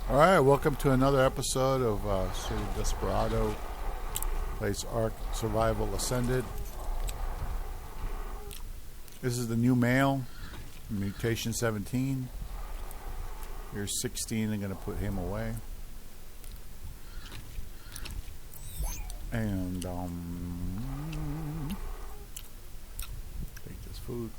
All right, welcome to another episode of City Desperado. Plays Ark Survival Ascended. This is the new male, mutation 17. Here's 16. I'm going to put him away. And take this food.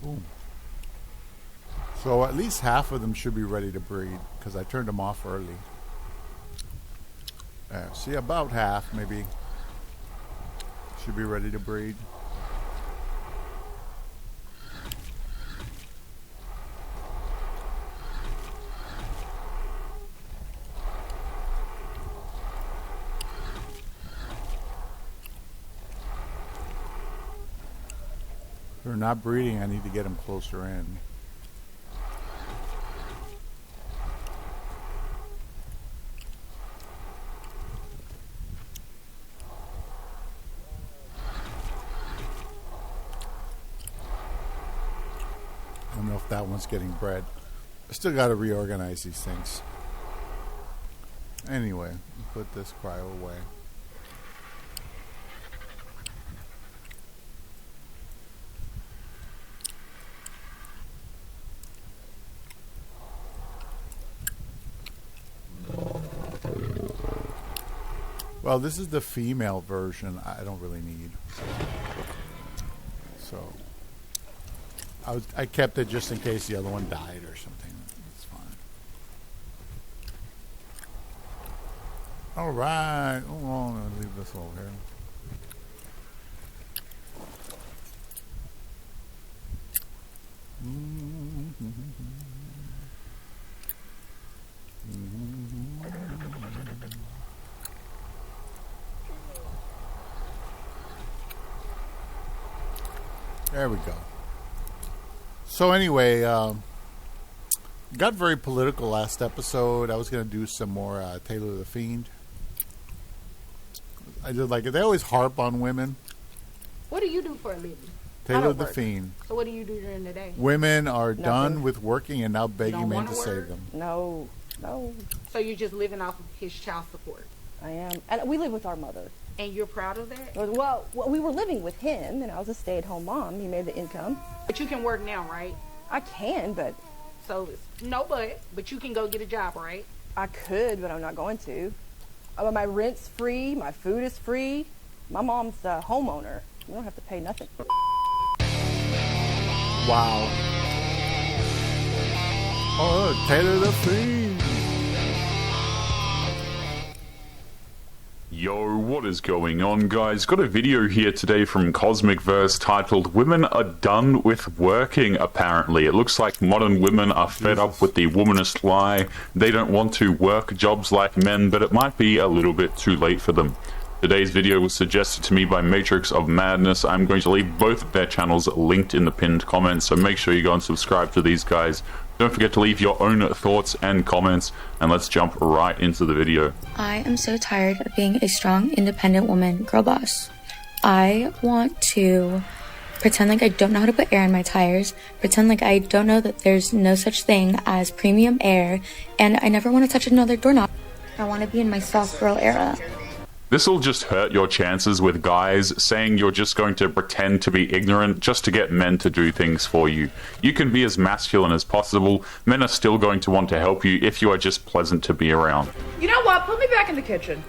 Boom. So at least half of them should be ready to breed because I turned them off early. See, about half maybe should be ready to breed. If they're not breeding, I need to get them closer in. I don't know if that one's getting bred. I still got to reorganize these things. Anyway, put this cryo away. Well, this is the female version. I don't really need. So I kept it just in case the other one died or something. It's fine. All right. Oh, I'm gonna leave this over here. There we go. So anyway, got very political last episode. I was going to do some more Taylor the Fiend. I did like it. They always harp on women. What do you do for a living? Taylor the Fiend. So what do you do during the day? Women are done with working and now begging men to save them. No. So you're just living off of his child support? I am. And we live with our mother. And you're proud of that? Well, we were living with him, and I was a stay-at-home mom. He made the income. But you can work now, right? I can, but... So, but you can go get a job, right? I could, but I'm not going to. My rent's free, my food is free. My mom's a homeowner. We don't have to pay nothing. Wow. Oh, look, Taylor the Fiend. Yo, what is going on, guys? Got a video here today from Cosmic Verse titled "Women Are Done with Working," apparently. It looks like modern women are fed up with the womanist lie. They don't want to work jobs like men, but it might be a little bit too late for them. Today's video was suggested to me by Matrix of Madness. I'm going to leave both of their channels linked in the pinned comments, so make sure you go and subscribe to these guys. Don't forget to leave your own thoughts and comments, and let's jump right into the video. I am so tired of being a strong, independent woman girl boss. I want to pretend like I don't know how to put air in my tires, pretend like I don't know that there's no such thing as premium air, and I never want to touch another doorknob. I want to be in my soft girl era. This'll just hurt your chances with guys, saying you're just going to pretend to be ignorant just to get men to do things for you. You can be as masculine as possible. Men are still going to want to help you if you are just pleasant to be around. You know what? Put me back in the kitchen.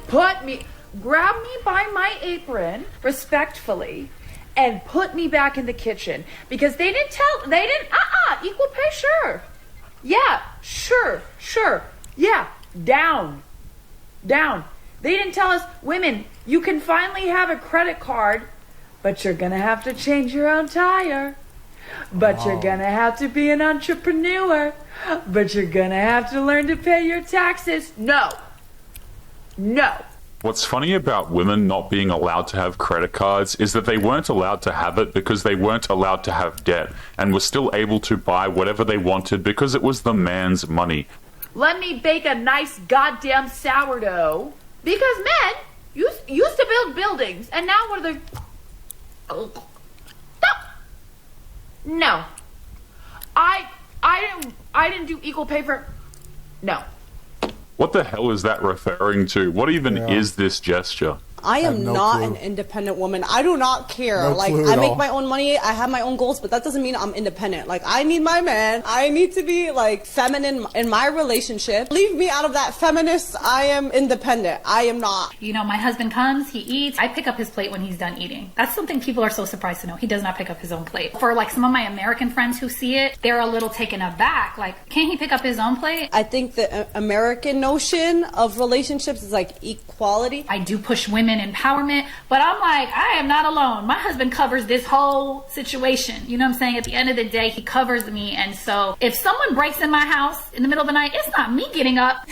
Grab me by my apron, respectfully, and put me back in the kitchen. Because equal pay, sure. Yeah, sure. Yeah, down. They didn't tell us, women, you can finally have a credit card, but you're gonna have to change your own tire. But you're gonna have to be an entrepreneur. But you're gonna have to learn to pay your taxes. No. What's funny about women not being allowed to have credit cards is that they weren't allowed to have it because they weren't allowed to have debt and were still able to buy whatever they wanted because it was the man's money. Let me bake a nice goddamn sourdough. Because men used to build buildings, and now what are they? No. I didn't do equal pay for... No. What the hell is that referring to? What even is this gesture? I am no not clue. an independent woman. I do not care. No Like, clue I at make all. my own money. I have my own goals, but that doesn't mean I'm independent. Like, I need my man. I need to be, like, feminine in my relationship. Leave me out of that feminist. I am independent. I am not. You know, my husband comes, he eats. I pick up his plate when he's done eating. That's something people are so surprised to know. He does not pick up his own plate. For, like, some of my American friends who see it, they're a little taken aback. Like, can't he pick up his own plate? I think the American notion of relationships is, like, equality. I do push women empowerment, but I'm like, I am not alone. My husband covers this whole situation. You know what I'm saying? At the end of the day, he covers me. And so if someone breaks in my house in the middle of the night, it's not me getting up.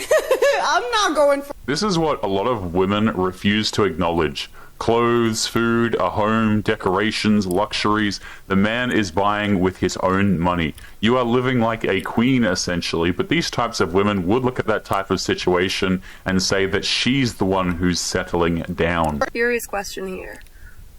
I'm not going for... This is what a lot of women refuse to acknowledge. Clothes, food, a home, decorations, luxuries. The man is buying with his own money. You are living like a queen, essentially, but these types of women would look at that type of situation and say that she's the one who's settling down. Serious question here.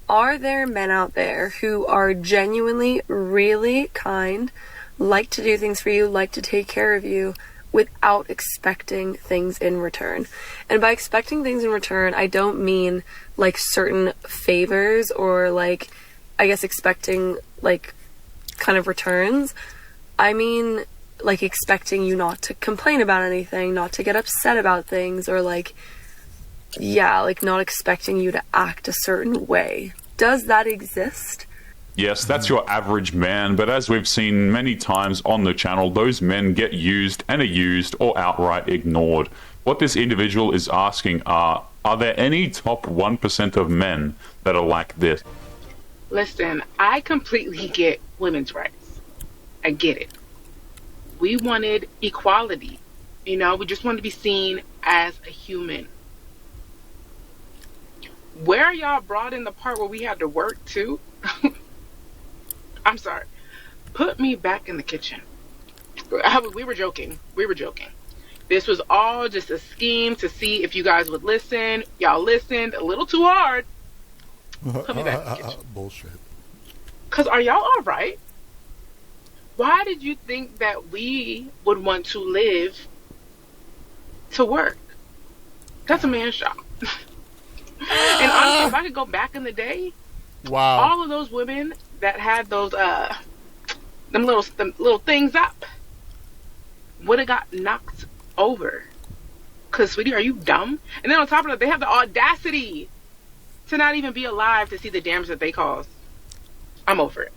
Are there men out there who are genuinely really kind, like to do things for you, like to take care of you, without expecting things in return? And by expecting things in return, I don't mean like certain favors or like, I guess, expecting like kind of returns. I mean like expecting you not to complain about anything, not to get upset about things, or like, yeah, like not expecting you to act a certain way. Does that exist? Yes, that's your average man, but as we've seen many times on the channel, those men get used and are used or outright ignored. What this individual is asking are there any top 1% of men that are like this? Listen, I completely get women's rights. I get it. We wanted equality. You know, we just wanted to be seen as a human. Where y'all brought in the part where we had to work too? I'm sorry. Put me back in the kitchen. We were joking. We were joking. This was all just a scheme to see if you guys would listen. Y'all listened a little too hard. Put me back in the kitchen. Bullshit. Because are y'all all right? Why did you think that we would want to live to work? That's a man's job. And honestly, if I could go back in the day, Wow. all of those women that had those them little things up would have got knocked over. Cause sweetie, are you dumb? And then on top of that, they have the audacity to not even be alive to see the damage that they cause. I'm over it.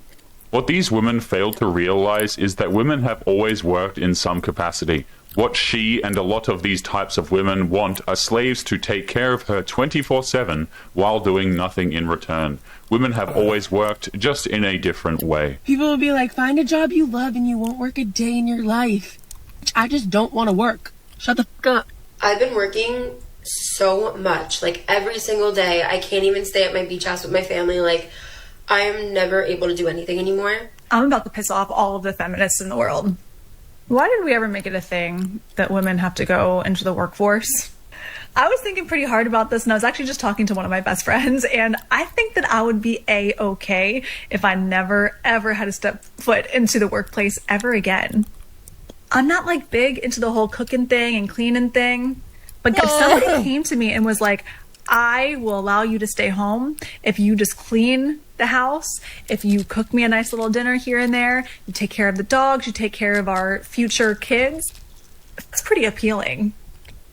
What these women fail to realize is that women have always worked in some capacity. What she and a lot of these types of women want are slaves to take care of her 24/7 while doing nothing in return. Women have always worked, just in a different way. People will be like, find a job you love and you won't work a day in your life. I just don't want to work. Shut the fuck up. I've been working so much, like every single day. I can't even stay at my beach house with my family. Like, I am never able to do anything anymore. I'm about to piss off all of the feminists in the world. Why did we ever make it a thing that women have to go into the workforce? I was thinking pretty hard about this, and I was actually just talking to one of my best friends, and I think that I would be A-okay if I never, ever had to step foot into the workplace ever again. I'm not, like, big into the whole cooking thing and cleaning thing, but if somebody came to me and was like, I will allow you to stay home if you just clean the house, if you cook me a nice little dinner here and there, you take care of the dogs, you take care of our future kids, it's pretty appealing.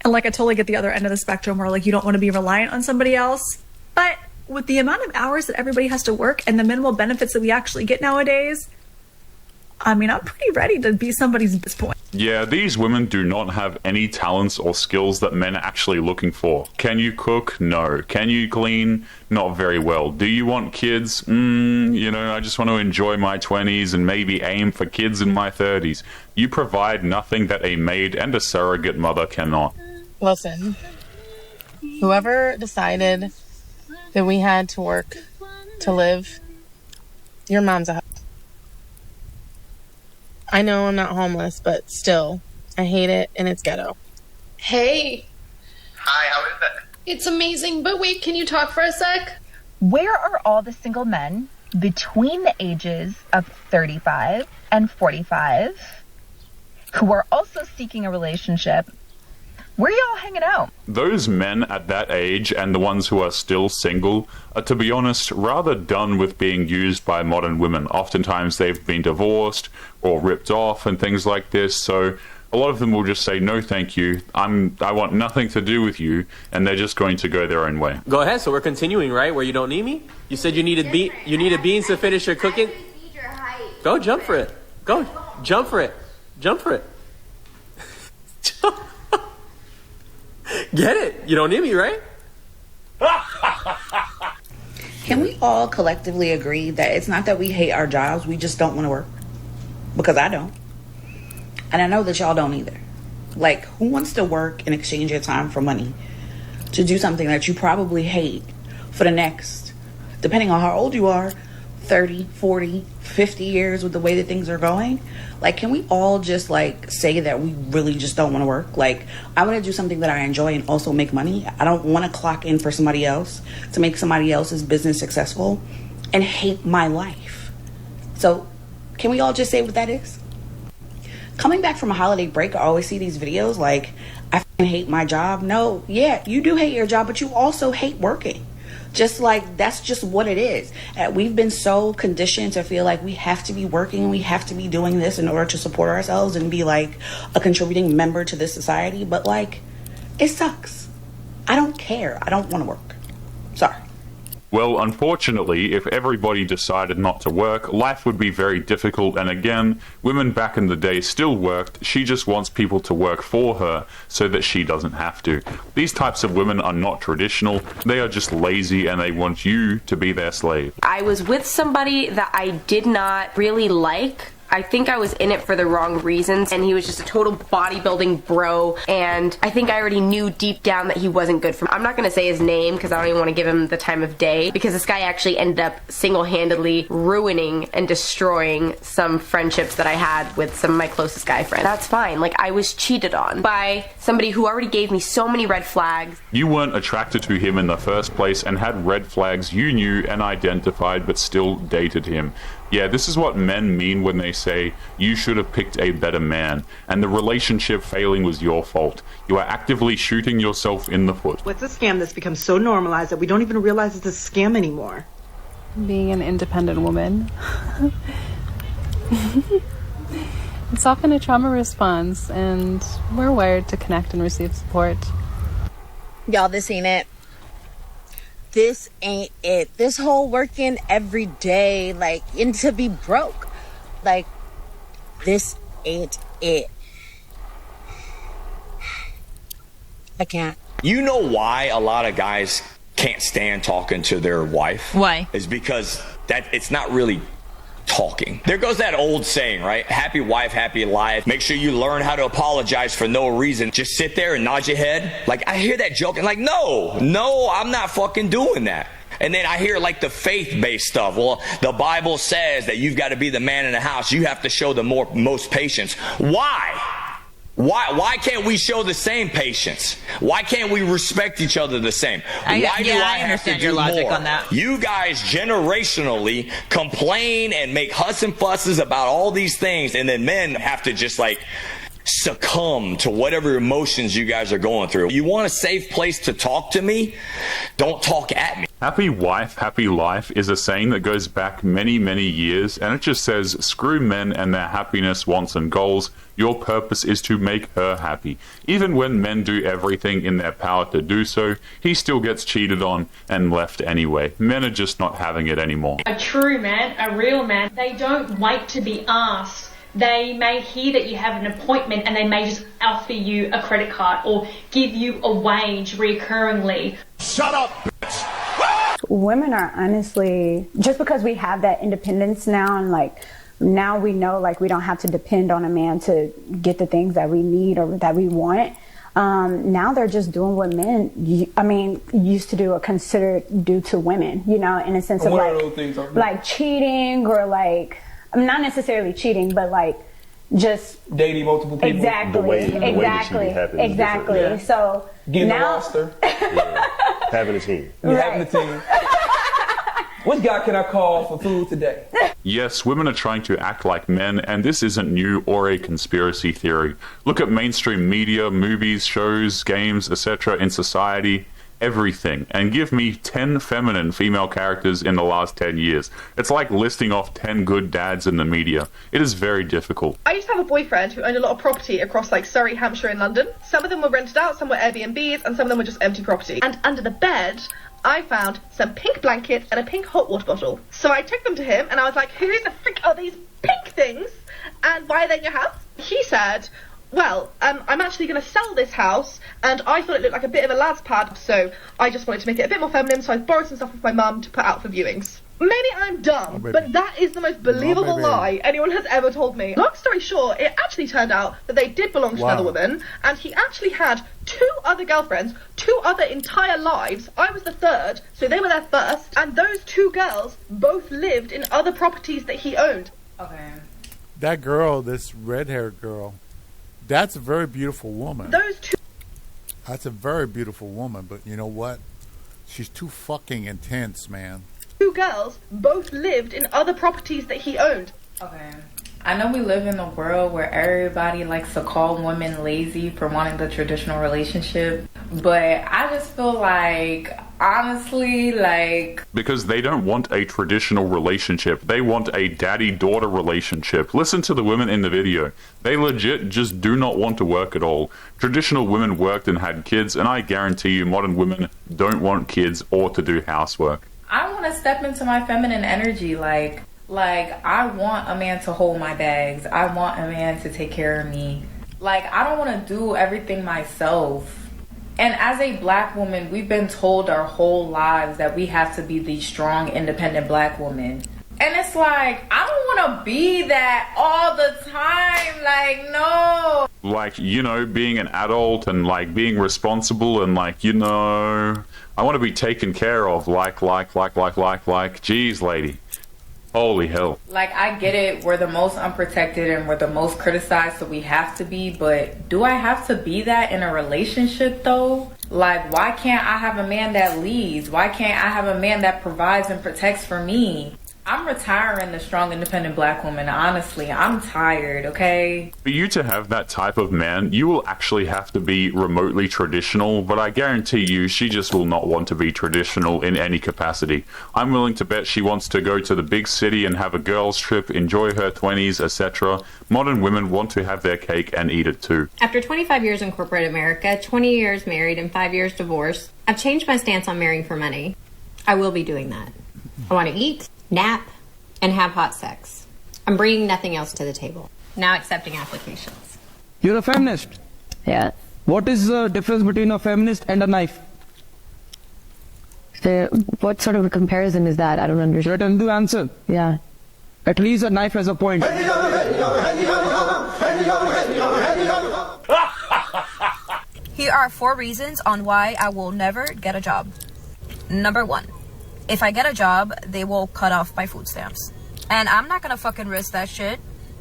And like, I totally get the other end of the spectrum where like you don't want to be reliant on somebody else. But with the amount of hours that everybody has to work and the minimal benefits that we actually get nowadays, I mean, I'm pretty ready to be somebody's at this point. Yeah, these women do not have any talents or skills that men are actually looking for. Can you cook? No. Can you clean? Not very well. Do you want kids? I just want to enjoy my 20s and maybe aim for kids in my 30s. You provide nothing that a maid and a surrogate mother cannot. Listen, whoever decided that we had to work to live, your mom's a hoe. I know I'm not homeless, but still, I hate it, and it's ghetto. Hey. Hi, how is it? It's amazing, but wait, can you talk for a sec? Where are all the single men between the ages of 35 and 45 who are also seeking a relationship? Where are y'all hanging out? Those men at that age and the ones who are still single are, to be honest, rather done with being used by modern women. Oftentimes they've been divorced or ripped off and things like this, so a lot of them will just say, no thank you, I want nothing to do with you, and they're just going to go their own way. Go ahead, so we're continuing, right? Where you don't need me? You said you needed beans to finish your cooking? Go jump for it. Go. Jump for it. Jump for it. Get it? You don't need me, right? Can we all collectively agree that it's not that we hate our jobs, we just don't want to work? Because I don't. And I know that y'all don't either. Like, who wants to work and exchange your time for money to do something that you probably hate for the next, depending on how old you are, 30, 40, 50 years with the way that things are going? Like, can we all just, like, say that we really just don't want to work? Like, I want to do something that I enjoy and also make money. I don't want to clock in for somebody else to make somebody else's business successful and hate my life. So, can we all just say what that is? Coming back from a holiday break, I always see these videos like, I f***ing hate my job. No, yeah, you do hate your job, but you also hate working. Just like, that's just what it is. We've been so conditioned to feel like we have to be working, we have to be doing this in order to support ourselves and be like a contributing member to this society. But like, it sucks. I don't care. I don't want to work. Sorry. Well, unfortunately, if everybody decided not to work, life would be very difficult, and again, women back in the day still worked. She just wants people to work for her so that she doesn't have to. These types of women are not traditional. They are just lazy, and they want you to be their slave. I was with somebody that I did not really like. I think I was in it for the wrong reasons, and he was just a total bodybuilding bro, and I think I already knew deep down that he wasn't good for me. I'm not going to say his name because I don't even want to give him the time of day, because this guy actually ended up single-handedly ruining and destroying some friendships that I had with some of my closest guy friends. That's fine. Like, I was cheated on by somebody who already gave me so many red flags. You weren't attracted to him in the first place and had red flags you knew and identified, but still dated him. Yeah, this is what men mean when they say, you should have picked a better man, and the relationship failing was your fault. You are actively shooting yourself in the foot. It's a scam that's become so normalized that we don't even realize it's a scam anymore. Being an independent woman, it's often a trauma response, and we're wired to connect and receive support. Y'all, this ain't it. This ain't it. This whole working every day, like, and to be broke. Like, this ain't it. I can't. You know why a lot of guys can't stand talking to their wife? Why? Is because it's not really talking. There goes that old saying, right? Happy wife, happy life. Make sure you learn how to apologize for no reason. Just sit there and nod your head. Like, I hear that joke and like, no, I'm not fucking doing that. And then I hear like the faith-based stuff. Well, the Bible says that you've got to be the man in the house. You have to show the most patience. Why? Why can't we show the same patience? Why can't we respect each other the same? Why do I have to do your logic more? On that. You guys generationally complain and make huss and fusses about all these things, and then men have to just like succumb to whatever emotions you guys are going through. You want a safe place to talk to me? Don't talk at me. Happy wife, happy life is a saying that goes back many, many years, and it just says, screw men and their happiness, wants, and goals. Your purpose is to make her happy. Even when men do everything in their power to do so, he still gets cheated on and left anyway. Men are just not having it anymore. A true man, a real man, they don't wait to be asked. They may hear that you have an appointment and they may just offer you a credit card or give you a wage recurringly. Shut up, bitch! Women are honestly, just because we have that independence now, and like now we know like we don't have to depend on a man to get the things that we need or that we want. Now they're just doing what men, used to do or considered do to women, you know, in a sense of like cheating or like, not necessarily cheating, but like just dating multiple people. Exactly. The way that she be happy is exactly. different. Yeah. So Getting now, a roster. Having a team. Right. Having a team. Which guy can I call for food today? Yes, women are trying to act like men, and this isn't new or a conspiracy theory. Look at mainstream media, movies, shows, games, etc. in society, everything, and give me 10 feminine female characters in the last 10 years. It's like listing off 10 good dads in the media. It is very difficult. I used to have a boyfriend who owned a lot of property across like Surrey, Hampshire and London. Some of them were rented out, some were Airbnbs, and some of them were just empty property. And under the bed, I found some pink blankets and a pink hot water bottle. So I took them to him and I was like, who the frick are these pink things? And why are they in your house? He said, well, I'm actually going to sell this house and I thought it looked like a bit of a lad's pad, so I just wanted to make it a bit more feminine, so I borrowed some stuff with my mum to put out for viewings. Maybe I'm dumb, but that is the most believable lie anyone has ever told me. Long story short, it actually turned out that they did belong to another woman, and he actually had 2 other girlfriends, 2 other entire lives. I was the third, so they were there first, and those 2 girls both lived in other properties that he owned. Okay. That girl, this red-haired girl, that's a very beautiful woman. Those 2... That's a very beautiful woman, but you know what? She's too fucking intense, man. 2 girls both lived in other properties that he owned. Okay. I know we live in a world where everybody likes to call women lazy for wanting the traditional relationship, but I just feel like, honestly, like... Because they don't want a traditional relationship. They want a daddy-daughter relationship. Listen to the women in the video. They legit just do not want to work at all. Traditional women worked and had kids, and I guarantee you modern women don't want kids or to do housework. I want to step into my feminine energy, like I want a man to hold my bags. I want a man to take care of me. Like, I don't want to do everything myself. And as a black woman, we've been told our whole lives that we have to be the strong, independent black woman. And it's like, I don't want to be that all the time. Like, no. Like, you know, being an adult and like being responsible and like, you know, I want to be taken care of. Jeez, lady. Holy hell. Like, I get it. We're the most unprotected and we're the most criticized, so we have to be. But do I have to be that in a relationship, though? Like, why can't I have a man that leads? Why can't I have a man that provides and protects for me? I'm retiring the strong, independent black woman. Honestly, I'm tired, okay? For you to have that type of man, you will actually have to be remotely traditional, but I guarantee you she just will not want to be traditional in any capacity. I'm willing to bet she wants to go to the big city and have a girls' trip, enjoy her 20s, etc. Modern women want to have their cake and eat it too. After 25 years in corporate America, 20 years married, and 5 years divorced, I've changed my stance on marrying for money. I will be doing that. I want to eat, nap, and have hot sex. I'm bringing nothing else to the table. Now accepting applications. You're a feminist? Yeah. What is the difference between a feminist and a knife? What sort of a comparison is that? I don't understand. Threaten to answer. Yeah. At least a knife has a point. Here are 4 reasons on why I will never get a job. Number 1. If I get a job, they will cut off my food stamps. And I'm not gonna fucking risk that shit.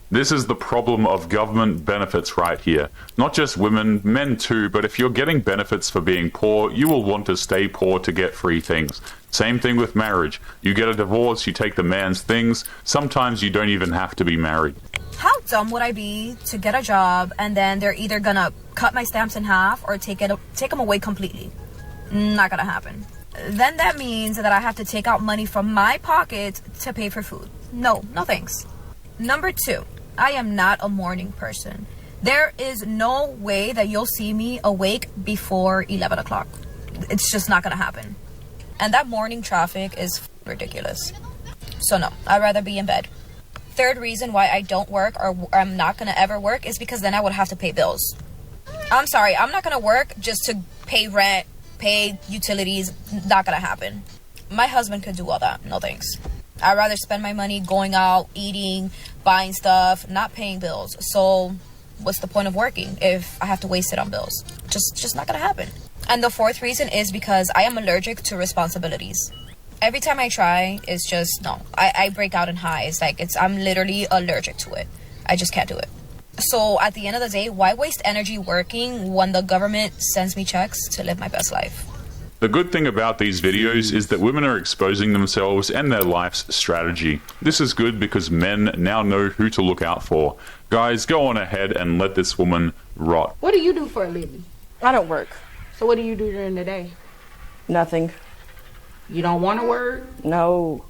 This is the problem of government benefits right here. Not just women, men too, but if you're getting benefits for being poor, you will want to stay poor to get free things. Same thing with marriage. You get a divorce, you take the man's things. Sometimes you don't even have to be married. How dumb would I be to get a job and then they're either gonna cut my stamps in half or take them away completely? Not gonna happen. Then that means that I have to take out money from my pocket to pay for food. No thanks. Number 2, I am not a morning person. There is no way that you'll see me awake before 11 o'clock. It's just not gonna happen. And that morning traffic is ridiculous. So no, I'd rather be in bed. 3rd reason why I don't work or I'm not gonna ever work is because then I would have to pay bills. I'm sorry, I'm not gonna work just to pay rent, pay utilities. Not gonna happen. My husband could do all that. No thanks. I'd rather spend my money going out, eating, buying stuff, not paying bills. So what's the point of working if I have to waste it on bills? Just not gonna happen. And the 4th reason is because I am allergic to responsibilities. Every time I try, it's just no. I break out in highs. I'm literally allergic to it. I just can't do it. So at the end of the day, why waste energy working when the government sends me checks to live my best life? The good thing about these videos is that women are exposing themselves and their life's strategy. This is good because men now know who to look out for. Guys, go on ahead and let this woman rot. What do you do for a living? I don't work. So what do you do during the day? Nothing. You don't want to work? No.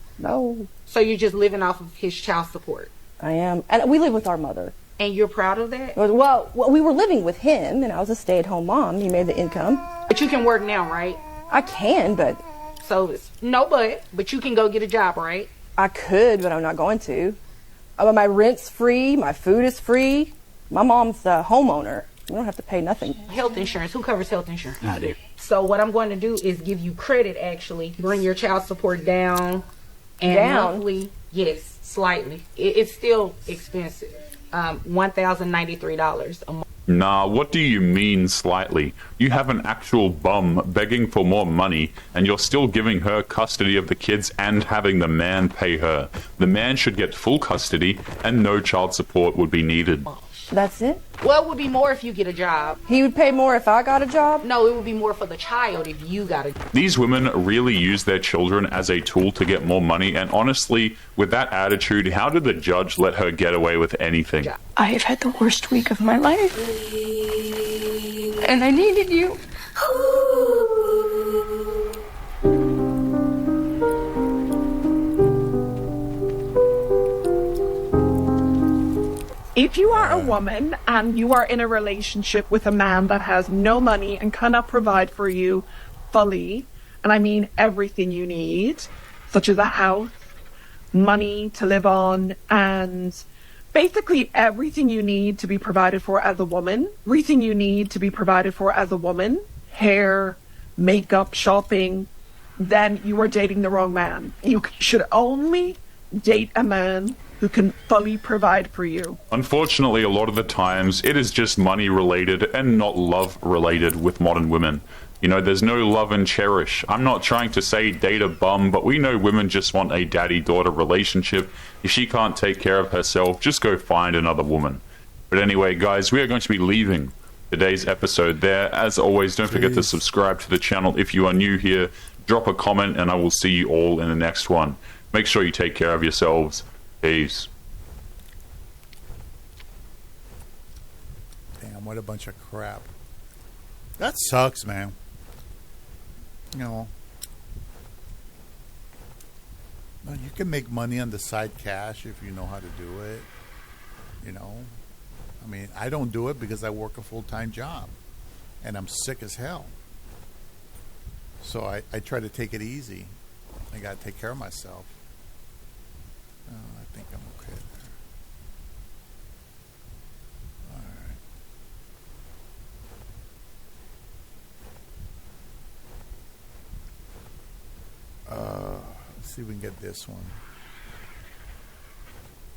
So you're just living off of his child support? I am. And we live with our mother. And you're proud of that? Well, we were living with him, and I was a stay-at-home mom. He made the income. But you can work now, right? I can, but... So, but you can go get a job, right? I could, but I'm not going to. My rent's free, my food is free. My mom's the homeowner. We don't have to pay nothing. Health insurance. Who covers health insurance? I do. So what I'm going to do is give you credit, actually. Bring your child support down. And monthly, yes, slightly. It's still expensive. $1,093 a month. Nah, what do you mean slightly? You have an actual bum begging for more money, and you're still giving her custody of the kids and having the man pay her. The man should get full custody, and no child support would be needed. That's it? Well, it would be more if you get a job. He would pay more if I got a job? No, it would be more for the child if you got a job. These women really use their children as a tool to get more money, and honestly, with that attitude, how did the judge let her get away with anything? I have had the worst week of my life, and I needed you. If you are a woman and you are in a relationship with a man that has no money and cannot provide for you fully, and I mean everything you need, such as a house, money to live on, and basically everything you need to be provided for as a woman, hair, makeup, shopping, then you are dating the wrong man. You should only date a man who can fully provide for you. Unfortunately, a lot of the times, it is just money related and not love related with modern women. You know, there's no love and cherish. I'm not trying to say date a bum, but we know women just want a daddy-daughter relationship. If she can't take care of herself, just go find another woman. But anyway, guys, we are going to be leaving today's episode there. As always, don't forget to subscribe to the channel if you are new here. Drop a comment, and I will see you all in the next one. Make sure you take care of yourselves. Peace. Damn, what a bunch of crap. That sucks, man. You know, you can make money on the side cash if you know how to do it. You know, I mean, I don't do it because I work a full-time job and I'm sick as hell. So I try to take it easy. I got to take care of myself. I think I'm okay there. Alright. Let's see if we can get this one.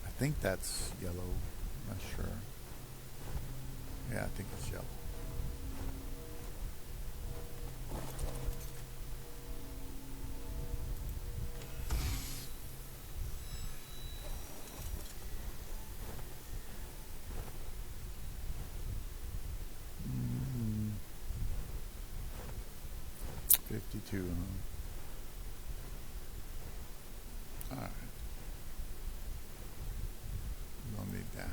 I think that's yellow. I'm not sure. Yeah, I think it's yellow. Alright. Don't need that.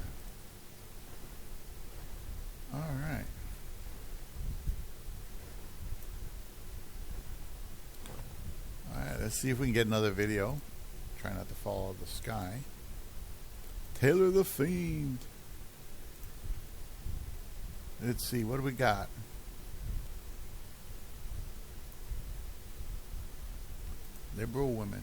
Alright. Alright, let's see if we can get another video. Try not to follow the sky. Taylor the Fiend. Let's see, what do we got? Liberal women.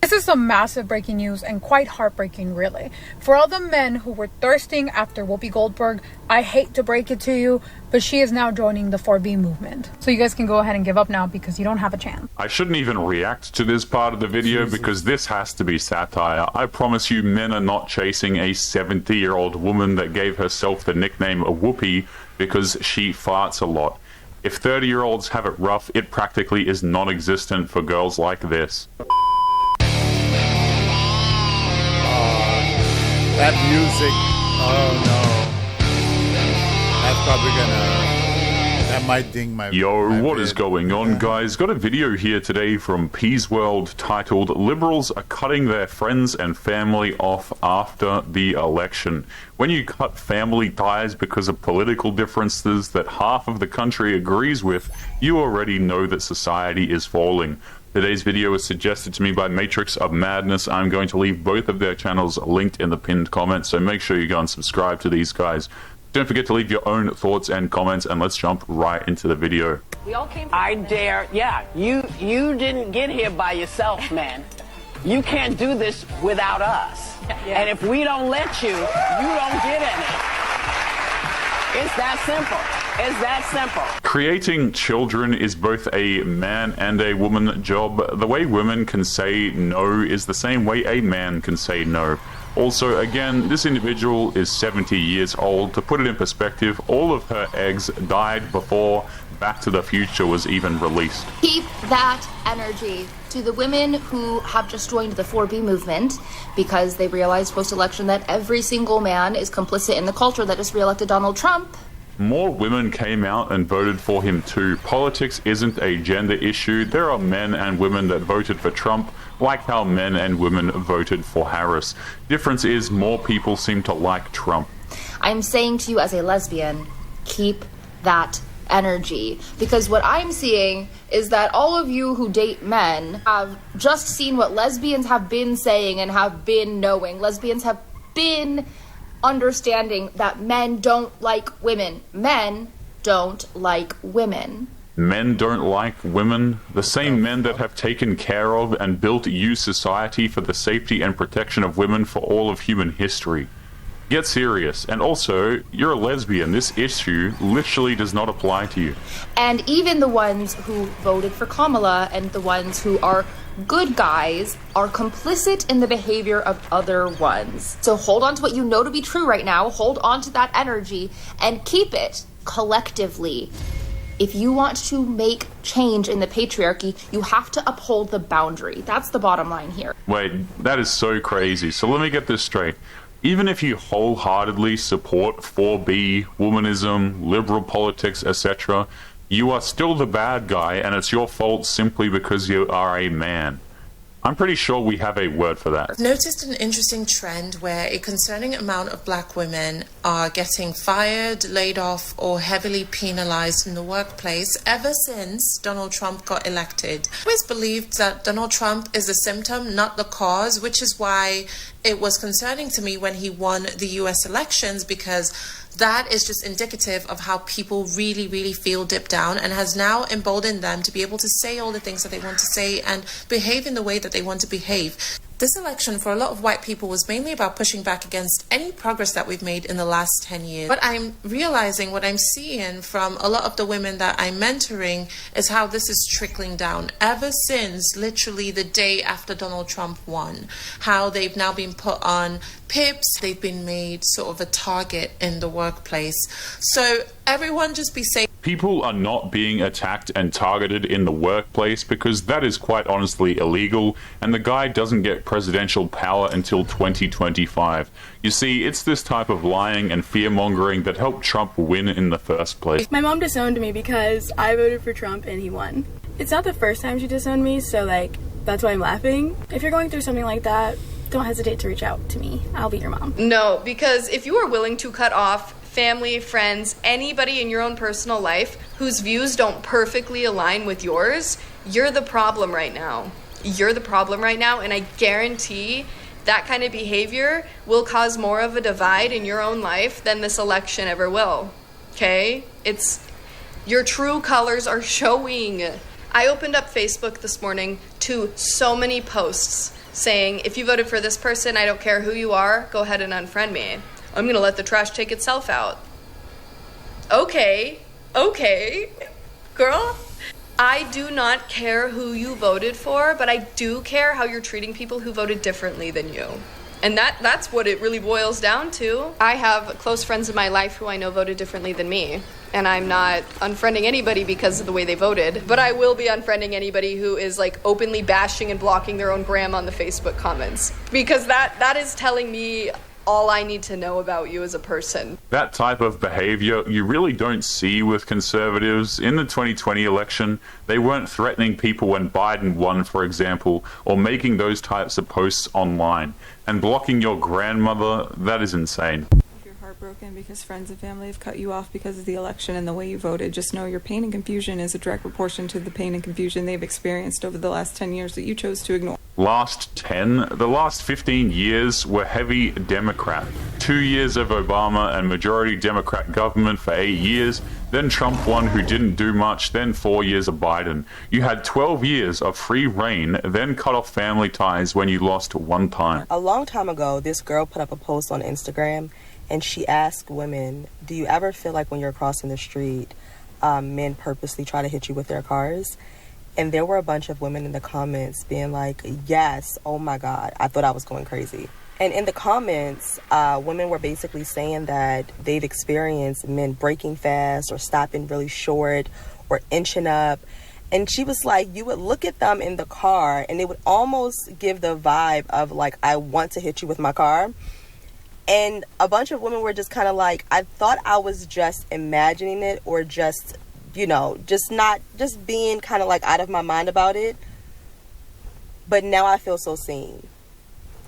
This is some massive breaking news and quite heartbreaking, really. For all the men who were thirsting after Whoopi Goldberg, I hate to break it to you, but she is now joining the 4B movement. So you guys can go ahead and give up now because you don't have a chance. I shouldn't even react to this part of the video because this has to be satire. I promise you, men are not chasing a 70-year-old woman that gave herself the nickname Whoopi because she farts a lot. If 30-year-olds have it rough, it practically is non-existent for girls like this. That music. Oh no. probably that might ding my. Yo, what is going on, guys? Got a video here today from Peas World titled "Liberals are cutting their friends and family off after the election." When you cut family ties because of political differences that half of the country agrees with, you already know that society is falling. Today's video was suggested to me by Matrix of Madness. I'm going to leave both of their channels linked in the pinned comment, so make sure you go and subscribe to these guys. Don't forget to leave your own thoughts and comments, and let's jump right into the video. I dare, yeah, you didn't get here by yourself, man. You can't do this without us. Yeah. And if we don't let you, you don't get any. It's that simple. It's that simple. Creating children is both a man and a woman job. The way women can say no is the same way a man can say no. Also, again, this individual is 70 years old. To put it in perspective, all of her eggs died before Back to the Future was even released. Keep that energy. To the women who have just joined the 4B movement because they realized post-election that every single man is complicit in the culture that just re-elected Donald Trump. More women came out and voted for him too. Politics isn't a gender issue. There are men and women that voted for Trump, like how men and women voted for Harris. Difference is more people seem to like Trump. I'm saying to you as a lesbian, keep that energy, because what I'm seeing is that all of you who date men have just seen what lesbians have been saying and have been knowing. Lesbians have been understanding that men don't like women. Men don't like women. Men don't like women. The same men that have taken care of and built you society for the safety and protection of women for all of human history. Get serious. And also, you're a lesbian. This issue literally does not apply to you. And even the ones who voted for Kamala and the ones who are good guys are complicit in the behavior of other ones. So hold on to what you know to be true right now. Hold on to that energy and keep it collectively. If you want to make change in the patriarchy, you have to uphold the boundary. That's the bottom line here. Wait, that is so crazy. So let me get this straight. Even if you wholeheartedly support 4B, womanism, liberal politics, etc., you are still the bad guy, and it's your fault simply because you are a man. I'm pretty sure we have a word for that. I've noticed an interesting trend where a concerning amount of black women are getting fired, laid off, or heavily penalized in the workplace ever since Donald Trump got elected. I always believed that Donald Trump is a symptom, not the cause, which is why it was concerning to me when he won the US elections, because that is just indicative of how people really, really feel deep down, and has now emboldened them to be able to say all the things that they want to say and behave in the way that they want to behave. This election for a lot of white people was mainly about pushing back against any progress that we've made in the last 10 years. What I'm realizing, what I'm seeing from a lot of the women that I'm mentoring is how this is trickling down ever since literally the day after Donald Trump won. How they've now been put on pips, they've been made sort of a target in the workplace. So everyone just be safe. People are not being attacked and targeted in the workplace because that is quite honestly illegal, and the guy doesn't get presidential power until 2025. You see, it's this type of lying and fear-mongering that helped Trump win in the first place. My mom disowned me because I voted for Trump and he won. It's not the first time she disowned me, so that's why I'm laughing. If you're going through something like that, don't hesitate to reach out to me. I'll be your mom. No, because if you are willing to cut off family, friends, anybody in your own personal life whose views don't perfectly align with yours, you're the problem right now. You're the problem right now, and I guarantee that kind of behavior will cause more of a divide in your own life than this election ever will. Okay? Your true colors are showing. I opened up Facebook this morning to so many posts saying, if you voted for this person, I don't care who you are, go ahead and unfriend me. I'm gonna let the trash take itself out. Okay, girl. I do not care who you voted for, but I do care how you're treating people who voted differently than you. And that's what it really boils down to. I have close friends in my life who I know voted differently than me. And I'm not unfriending anybody because of the way they voted. But I will be unfriending anybody who is openly bashing and blocking their own grandma on the Facebook comments. Because that is telling me all I need to know about you as a person. That type of behavior you really don't see with conservatives. In the 2020 election, they weren't threatening people when Biden won, for example, or making those types of posts online. And blocking your grandmother, that is insane. If you're heartbroken because friends and family have cut you off because of the election and the way you voted, just know your pain and confusion is a direct proportion to the pain and confusion they've experienced over the last 10 years that you chose to ignore. Last 10, the last 15 years were heavy Democrat. 2 years of Obama and majority Democrat government for 8 years, then Trump won who didn't do much, then 4 years of Biden. You had 12 years of free reign, then cut off family ties when you lost one time. A long time ago, this girl put up a post on Instagram and she asked women, do you ever feel like when you're crossing the street, men purposely try to hit you with their cars? And there were a bunch of women in the comments being like, yes, oh my God, I thought I was going crazy. And in the comments, women were basically saying that they've experienced men braking fast or stopping really short or inching up. And she was like, you would look at them in the car and it would almost give the vibe of like, I want to hit you with my car. And a bunch of women were just kind of like, I thought I was just imagining it or just, you know, just being kind of like out of my mind about it. But now I feel so seen.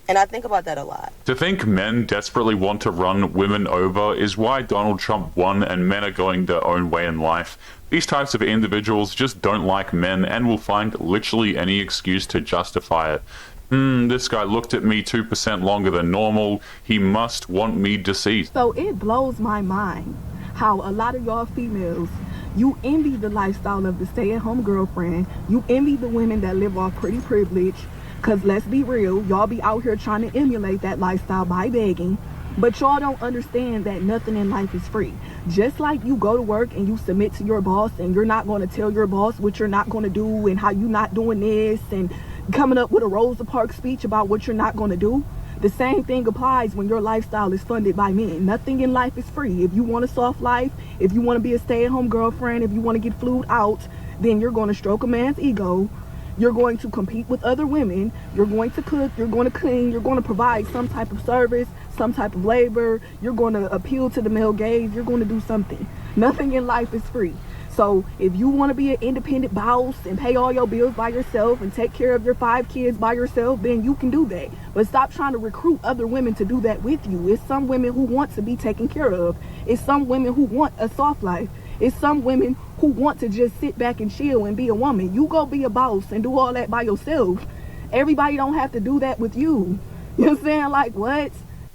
And I think about that a lot. To think men desperately want to run women over is why Donald Trump won and men are going their own way in life. These types of individuals just don't like men and will find literally any excuse to justify it. This guy looked at me 2% longer than normal. He must want me deceased. So it blows my mind how a lot of y'all females, you envy the lifestyle of the stay-at-home girlfriend. You envy the women that live off pretty privilege. Because let's be real, y'all be out here trying to emulate that lifestyle by begging. But y'all don't understand that nothing in life is free. Just like you go to work and you submit to your boss and you're not going to tell your boss what you're not going to do and how you're not doing this and coming up with a Rosa Parks speech about what you're not going to do. The same thing applies when your lifestyle is funded by men. Nothing in life is free. If you want a soft life, if you want to be a stay-at-home girlfriend, if you want to get flued out, then you're going to stroke a man's ego. You're going to compete with other women. You're going to cook. You're going to clean. You're going to provide some type of service, some type of labor. You're going to appeal to the male gaze. You're going to do something. Nothing in life is free. So if you want to be an independent boss and pay all your bills by yourself and take care of your 5 kids by yourself, then you can do that. But stop trying to recruit other women to do that with you. It's some women who want to be taken care of. It's some women who want a soft life. It's some women who want to just sit back and chill and be a woman. You go be a boss and do all that by yourself. Everybody don't have to do that with you. You know what I'm saying? Like, what?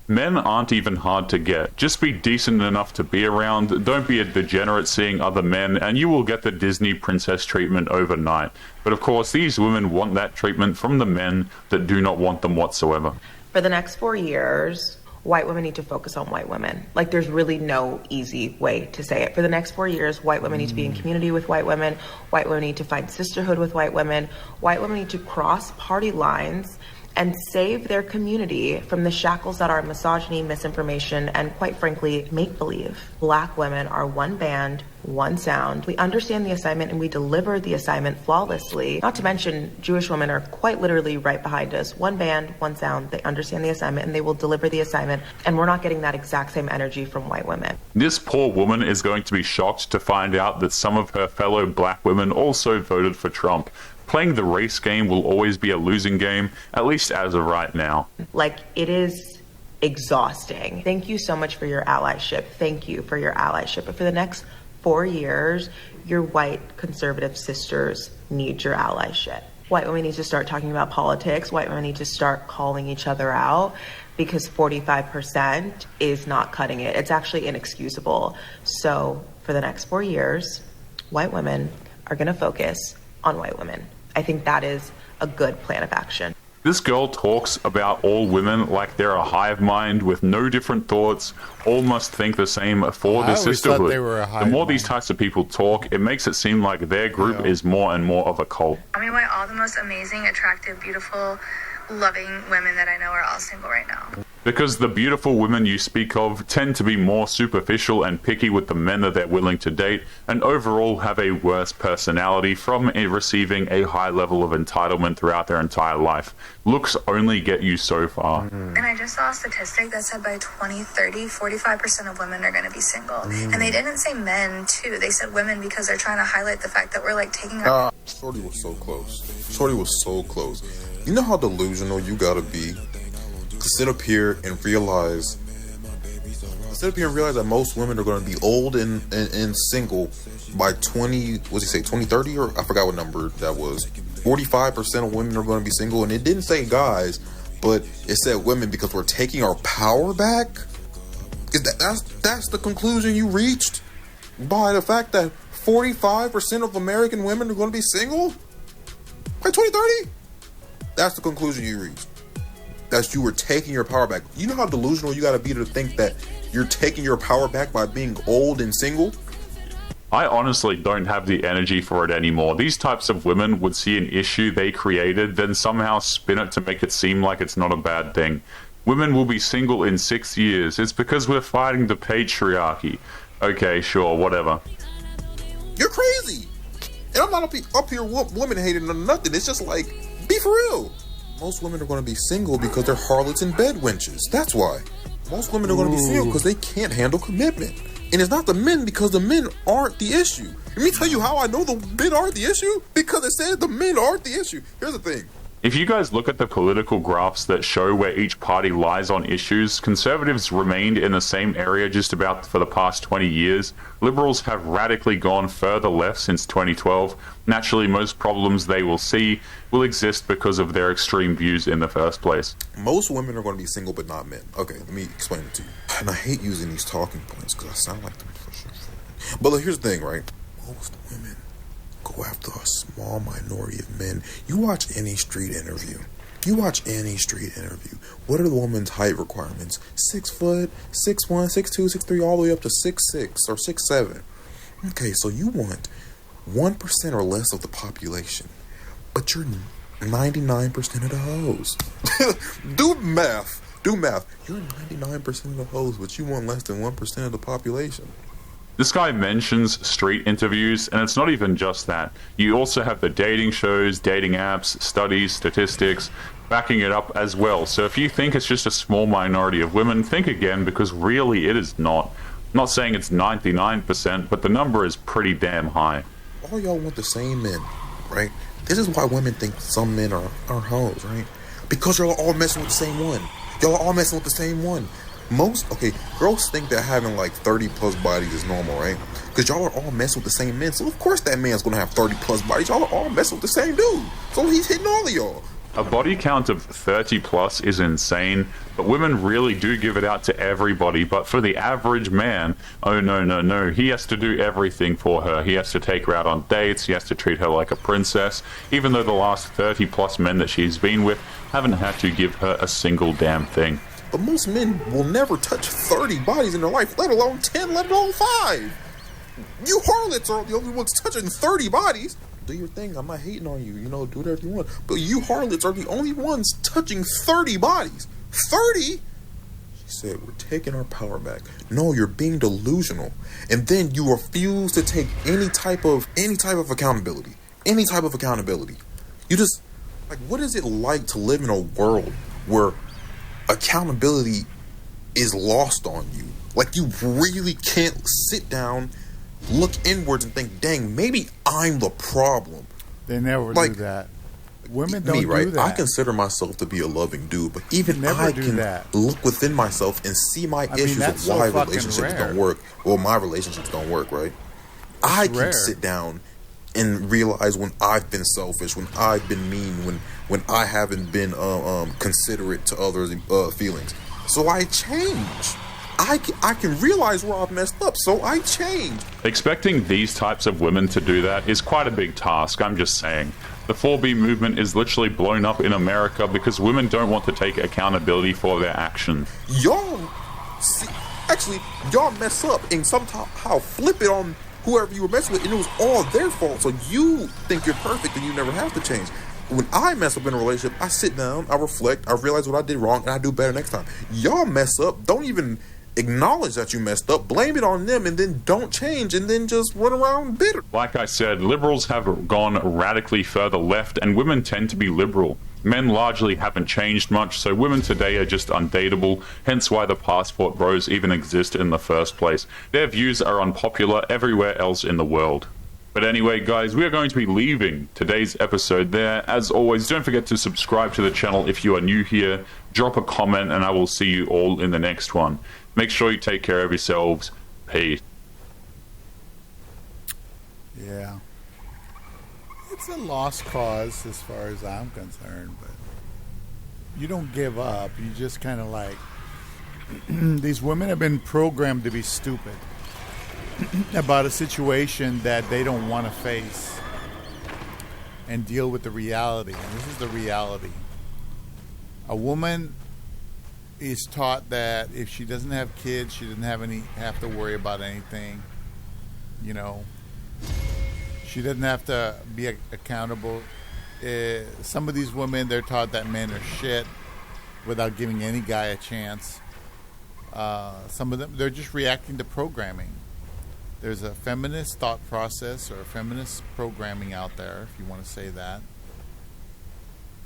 Men aren't even hard to get. Just be decent enough to be around. Don't be a degenerate seeing other men, and you will get the Disney princess treatment overnight. But of course, these women want that treatment from the men that do not want them whatsoever. For the next 4 years, white women need to focus on white women. Like, there's really no easy way to say it. For the next 4 years, white women need to be in community with white women. White women need to find sisterhood with white women. White women need to cross party lines and save their community from the shackles that are misogyny, misinformation, and quite frankly, make-believe. Black women are one band, one sound. We understand the assignment and we deliver the assignment flawlessly. Not to mention, Jewish women are quite literally right behind us. One band, one sound. They understand the assignment and they will deliver the assignment. And we're not getting that exact same energy from white women. This poor woman is going to be shocked to find out that some of her fellow black women also voted for Trump. Playing the race game will always be a losing game, at least as of right now. Like, it is exhausting. Thank you so much for your allyship. Thank you for your allyship. But for the next 4 years, your white conservative sisters need your allyship. White women need to start talking about politics. White women need to start calling each other out because 45% is not cutting it. It's actually inexcusable. So for the next 4 years, white women are going to focus on white women. I think that is a good plan of action. This girl talks about all women like they're a hive mind with no different thoughts, all must think the same for the sisterhood. They were a hive the more mind. these types of people talk, it makes it seem like their group is more and more of a cult. Tell me why all the most amazing, attractive, beautiful, loving women that I know are all single right now. Because the beautiful women you speak of tend to be more superficial and picky with the men that they're willing to date, and overall have a worse personality from receiving a high level of entitlement throughout their entire life. Looks only get you so far. And I just saw a statistic that said by 2030, 45% of women are going to be single. And they didn't say men, too. They said women because they're trying to highlight the fact that we're, like, taking our... Shorty was so close. Shorty was so close. You know how delusional you gotta be to sit up here and realize that most women are going to be old and single by 2030, or I forgot what number that was. 45% of women are going to be single, and it didn't say guys, but it said women because we're taking our power back. That's the conclusion you reached by the fact that 45% of American women are going to be single by 2030? That's the conclusion you reached. That you were taking your power back. You know how delusional you gotta be to think that you're taking your power back by being old and single? I honestly don't have the energy for it anymore. These types of women would see an issue they created, then somehow spin it to make it seem like it's not a bad thing. Women will be single in 6 years. It's because we're fighting the patriarchy. Okay, sure, whatever. You're crazy! And I'm not up here women hating or nothing. It's just like, be for real. Most women are going to be single because they're harlots and bed wenches. That's why. Most women are going to be single because they can't handle commitment. And it's not the men because the men aren't the issue. Let me tell you how I know the men aren't the issue. Because it said the men aren't the issue. Here's the thing. If you guys look at the political graphs that show where each party lies on issues, conservatives remained in the same area just about for the past 20 years. Liberals have radically gone further left since 2012. Naturally, most problems they will see will exist because of their extreme views in the first place. Most women are going to be single, but not men. Okay, let me explain it to you. And I hate using these talking points because I sound like them for sure. But look, here's the thing, right? Most women go after a small minority of men. You watch any street interview. What are the woman's height requirements? 6 foot, 6'1", 6'2", 6'3", all the way up to 6'6" or 6'7". Okay, so you want 1% or less of the population, but you're 99% of the hoes. Do math. You're 99% of the hoes, but you want less than 1% of the population. This guy mentions street interviews, and it's not even just that. You also have the dating shows, dating apps, studies, statistics, backing it up as well. So if you think it's just a small minority of women, think again, because really it is not. I'm not saying it's 99%, but the number is pretty damn high. All y'all want the same men, right? This is why women think some men are hoes, right? Because y'all are all messing with the same one. Girls think that having like 30 plus bodies is normal, right? Because y'all are all messing with the same men. So of course that man's gonna have 30 plus bodies. Y'all are all messing with the same dude. So he's hitting all of y'all. A body count of 30 plus is insane, but women really do give it out to everybody. But for the average man, oh no, he has to do everything for her. He has to take her out on dates, he has to treat her like a princess, even though the last 30 plus men that she's been with haven't had to give her a single damn thing. But most men will never touch 30 bodies in their life, let alone 10, let alone 5. You harlots are the only ones touching 30 bodies. Do your thing. I'm not hating on you. Do whatever you want. But you harlots are the only ones touching 30 bodies. 30? She said, we're taking our power back. No, you're being delusional. And then you refuse to take any type of accountability. You just, what is it like to live in a world where accountability is lost on you? You really can't sit down, look inwards and think, dang, maybe I'm the problem. They never do that. Women don't do that. I consider myself to be a loving dude, but even I can look within myself and see my issues of why relationships don't work. Well, my relationships don't work, right? I can sit down and realize when I've been selfish, when I've been mean, when I haven't been considerate to others' feelings. So I change. I can realize where I've messed up, so I change. Expecting these types of women to do that is quite a big task, I'm just saying. The 4B movement is literally blown up in America because women don't want to take accountability for their actions. Y'all mess up and somehow flip it on whoever you were messing with, and it was all their fault. So you think you're perfect and you never have to change. when I mess up in a relationship, I sit down, I reflect, I realize what I did wrong, and I do better next time. Y'all mess up, don't even acknowledge that you messed up, blame it on them, and then don't change, and then just run around bitter. Like I said, liberals have gone radically further left, and women tend to be liberal. Men largely haven't changed much, so women today are just undateable, hence why the passport bros even exist in the first place. Their views are unpopular everywhere else in the world. But anyway, guys, we are going to be leaving today's episode there. As always, don't forget to subscribe to the channel if you are new here. Drop a comment, and I will see you all in the next one. Make sure you take care of yourselves. Peace. Yeah. It's a lost cause as far as I'm concerned, but you don't give up. You just kind of like... These women have been programmed to be stupid about a situation that they don't want to face and deal with the reality. And this is the reality. A woman is taught that if she doesn't have kids, she doesn't have to worry about anything. You know, she doesn't have to be accountable. Some of these women, they're taught that men are shit without giving any guy a chance. Some of them, they're just reacting to programming. There's a feminist thought process or a feminist programming out there, if you want to say that.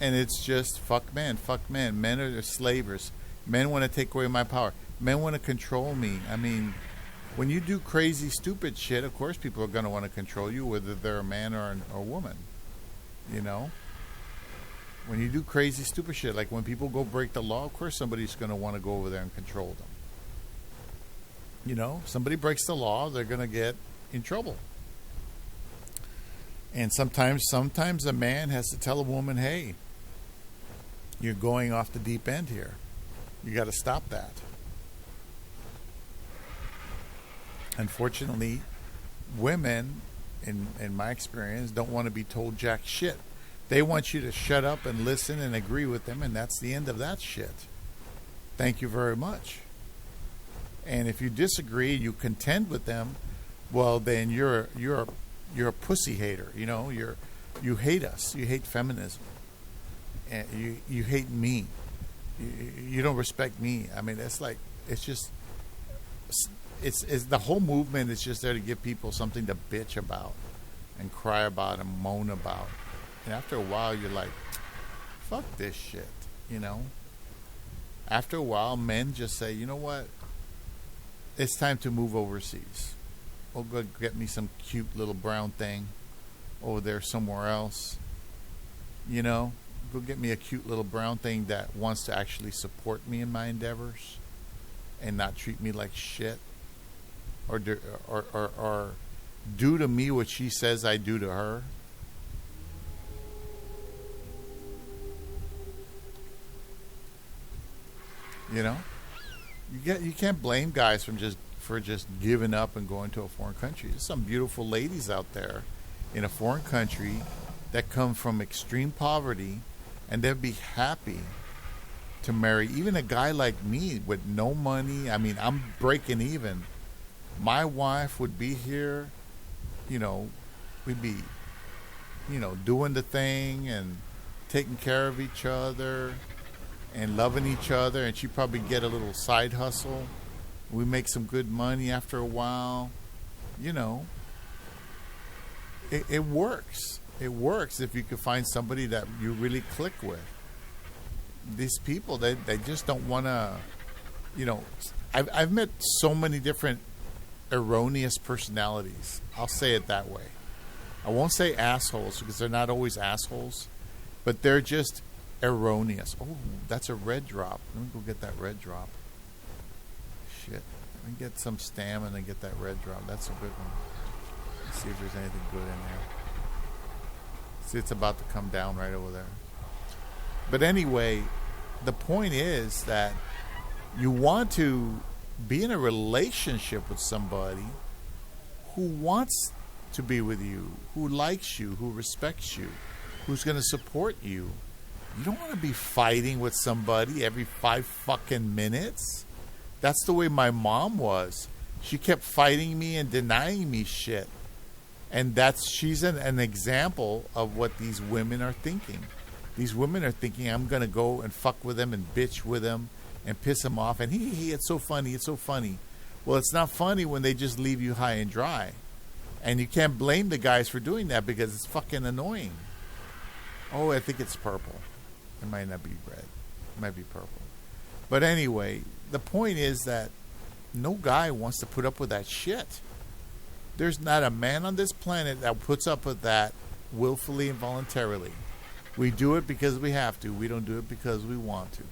And it's just fuck men. Men are slavers. Men want to take away my power. Men want to control me. I mean, when you do crazy, stupid shit, of course people are going to want to control you, whether they're a man or a woman. You know? When you do crazy, stupid shit, like when people go break the law, of course somebody's going to want to go over there and control them. You know, somebody breaks the law, they're going to get in trouble. And sometimes a man has to tell a woman, hey, you're going off the deep end here. You got to stop that. Unfortunately, women, in my experience, don't want to be told jack shit. They want you to shut up and listen and agree with them, and that's the end of that shit. Thank you very much. And if you disagree, you contend with them, well, then you're a pussy hater. You know, you hate us. You hate feminism. And you hate me. You don't respect me. I mean, it's like, it's the whole movement is just there to give people something to bitch about and cry about and moan about. And after a while, you're like, fuck this shit, you know? After a while, men just say, you know what? It's time to move overseas. I'll go get me some cute little brown thing over there somewhere else. You know? Go get me a cute little brown thing that wants to actually support me in my endeavors and not treat me like shit. Or do to me what she says I do to her. You know, you can't blame guys for just giving up and going to a foreign country. There's some beautiful ladies out there in a foreign country that come from extreme poverty, and they'd be happy to marry even a guy like me with no money. I mean, I'm breaking even. My wife would be here, you know, we'd be, you know, doing the thing and taking care of each other and loving each other, and she'd probably get a little side hustle. We make some good money after a while. You know, it works. It works if you can find somebody that you really click with. These people, they just don't want to, you know, I've met so many different erroneous personalities. I'll say it that way. I won't say assholes because they're not always assholes, but they're just erroneous. Oh, that's a red drop. Let me go get that red drop. Shit. Let me get some stamina and get that red drop. That's a good one. Let's see if there's anything good in there. See, it's about to come down right over there. But anyway, the point is that you want to be in a relationship with somebody who wants to be with you, who likes you, who respects you, who's going to support you. You don't want to be fighting with somebody every 5 fucking minutes. That's the way my mom was. She kept fighting me and denying me shit. And she's an example of what these women are thinking. These women are thinking, I'm going to go and fuck with them and bitch with them and piss them off. And it's so funny. It's so funny. Well, it's not funny when they just leave you high and dry. And you can't blame the guys for doing that because it's fucking annoying. Oh, I think it's purple. It might not be red. It might be purple. But anyway, the point is that no guy wants to put up with that shit. There's not a man on this planet that puts up with that willfully and voluntarily. We do it because we have to. We don't do it because we want to.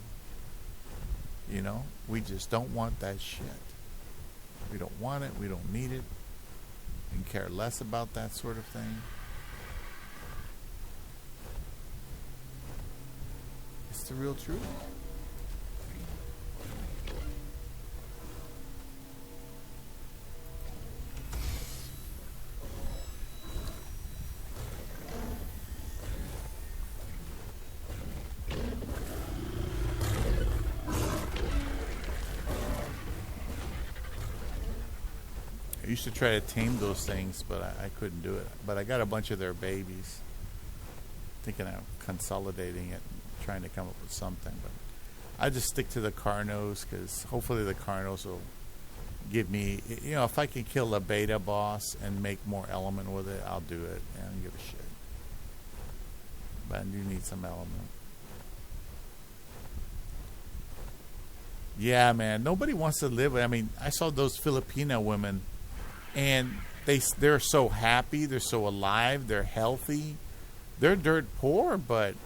You know? We just don't want that shit. We don't want it. We don't need it. And care less about that sort of thing. It's the real truth. I used to try to tame those things, but I couldn't do it. But I got a bunch of their babies. Thinking of consolidating it, trying to come up with something. But I just stick to the Carnos because hopefully the Carnos will give me, you know, if I can kill a beta boss and make more element with it, I'll do it. I don't give a shit. But I do need some element. Yeah, man. Nobody wants to live. I mean, I saw those Filipino women. And they're so happy, they're so alive, they're healthy. They're dirt poor, but,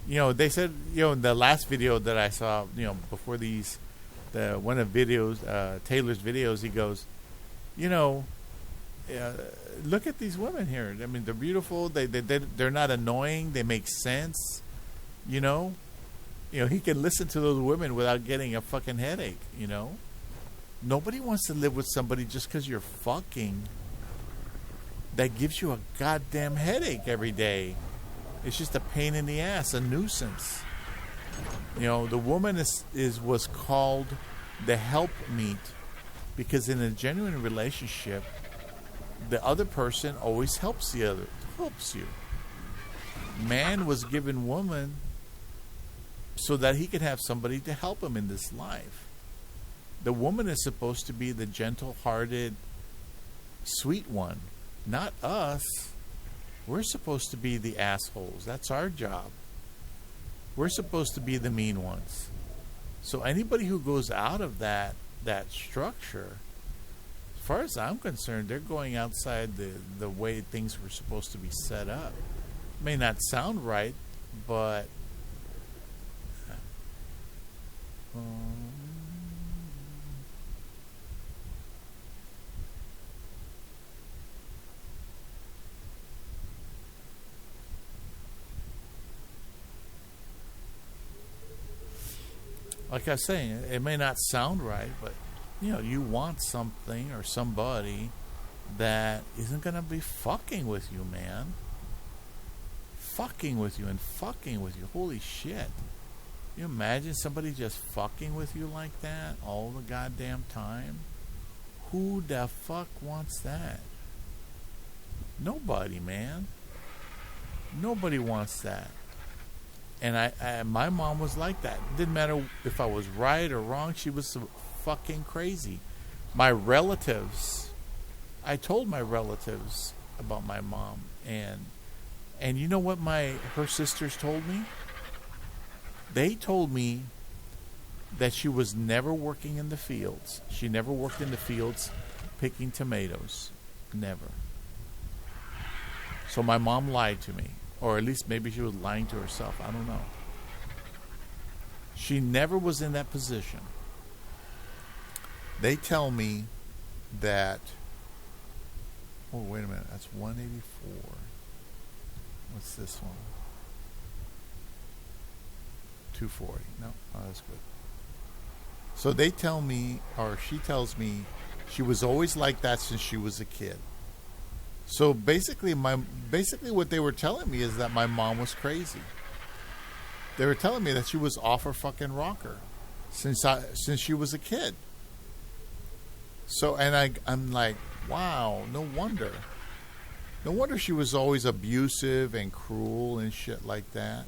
you know, they said, you know, in the last video that I saw, you know, before one of Taylor's videos, he goes, you know, look at these women here. I mean, they're beautiful. They're not annoying. They make sense, you know. You know, he can listen to those women without getting a fucking headache, you know. Nobody wants to live with somebody just because you're fucking that gives you a goddamn headache every day. It's just a pain in the ass, a nuisance. You know, the woman was called the helpmeet because in a genuine relationship, the other person always helps you. Man was given woman so that he could have somebody to help him in this life. The woman is supposed to be the gentle-hearted, sweet one, not us. We're supposed to be the assholes. That's our job. We're supposed to be the mean ones. So anybody who goes out of that structure, as far as I'm concerned, they're going outside the way things were supposed to be set up. May not sound right, but like I was saying, it may not sound right, but, you know, you want something or somebody that isn't going to be fucking with you, man. Fucking with you and fucking with you. Holy shit. You imagine somebody just fucking with you like that all the goddamn time? Who the fuck wants that? Nobody, man. Nobody wants that. And my mom was like that. It didn't matter if I was right or wrong. She was so fucking crazy. My relatives, I told my relatives about my mom. And you know what her sisters told me? They told me that she was never working in the fields. She never worked in the fields picking tomatoes. Never. So my mom lied to me. Or at least maybe she was lying to herself. I don't know. She never was in that position. They tell me that... Oh, wait a minute. That's 184. What's this one? 240. No, that's good. So they tell me, or she tells me, she was always like that since she was a kid. So basically what they were telling me is that my mom was crazy. They were telling me that she was off her fucking rocker since she was a kid. So, and I'm like, wow, no wonder. No wonder she was always abusive and cruel and shit like that.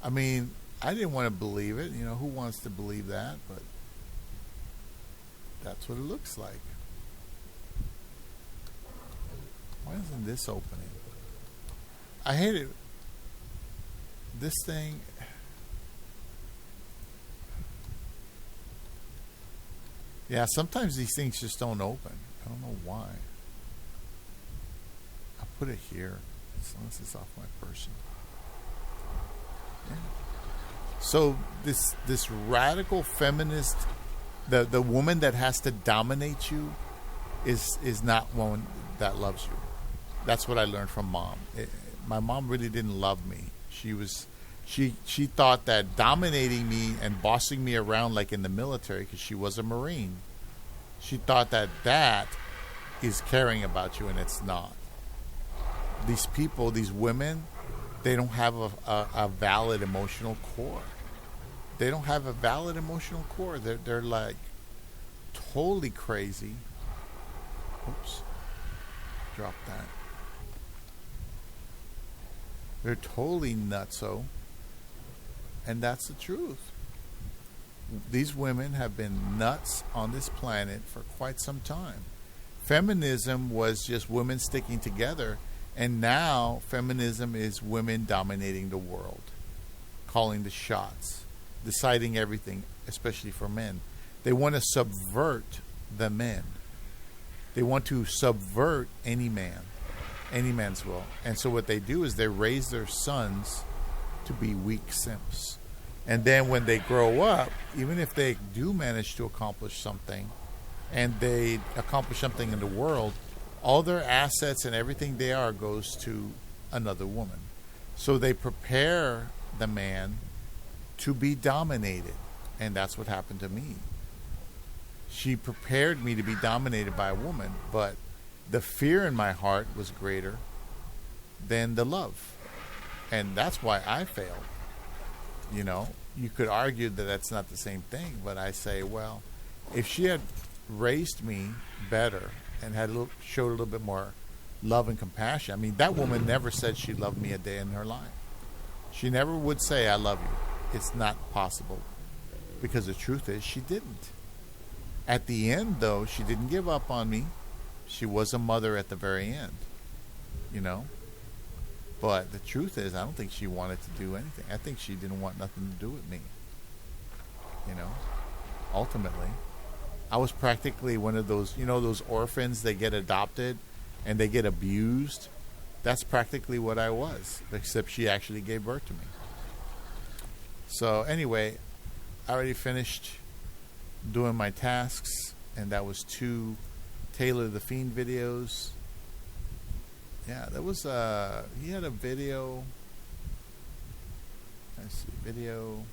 I mean, I didn't want to believe it. You know, who wants to believe that? But that's what it looks like. Why isn't this opening? I hate it. This thing... Yeah, sometimes these things just don't open. I don't know why. I'll put it here as long as it's off my person. Yeah. So this radical feminist, the woman that has to dominate you, is not one that loves you. That's what I learned from Mom. My mom really didn't love me. She thought that dominating me and bossing me around like in the military, because she was a Marine, she thought that is caring about you, and it's not. These people, these women, they don't have a valid emotional core. They don't have a valid emotional core. They're like totally crazy. Oops. Drop that. They're totally nutso. And that's the truth. These women have been nuts on this planet for quite some time. Feminism was just women sticking together, and now feminism is women dominating the world, calling the shots, deciding everything, especially for men. They want to subvert the men. They want to subvert any man, any man's will. And so what they do is they raise their sons to be weak simps. And then when they grow up, even if they do manage to accomplish something, and they accomplish something in the world, all their assets and everything they are goes to another woman. So they prepare the man to be dominated. And that's what happened to me. She prepared me to be dominated by a woman, but the fear in my heart was greater than the love. And that's why I failed. You know, you could argue that that's not the same thing, but I say, well, if she had raised me better and had showed a little bit more love and compassion. I mean, that woman never said she loved me a day in her life. She never would say, I love you. It's not possible. Because the truth is, she didn't. At the end, though, she didn't give up on me. She was a mother at the very end. You know? But the truth is, I don't think she wanted to do anything. I think she didn't want nothing to do with me. You know? Ultimately. I was practically one of those, you know, those orphans that get adopted and they get abused. That's practically what I was, except she actually gave birth to me. So anyway, I already finished doing my tasks, and that was 2 Taylor the Fiend videos. Yeah, that was, he had a video. Let's see, video.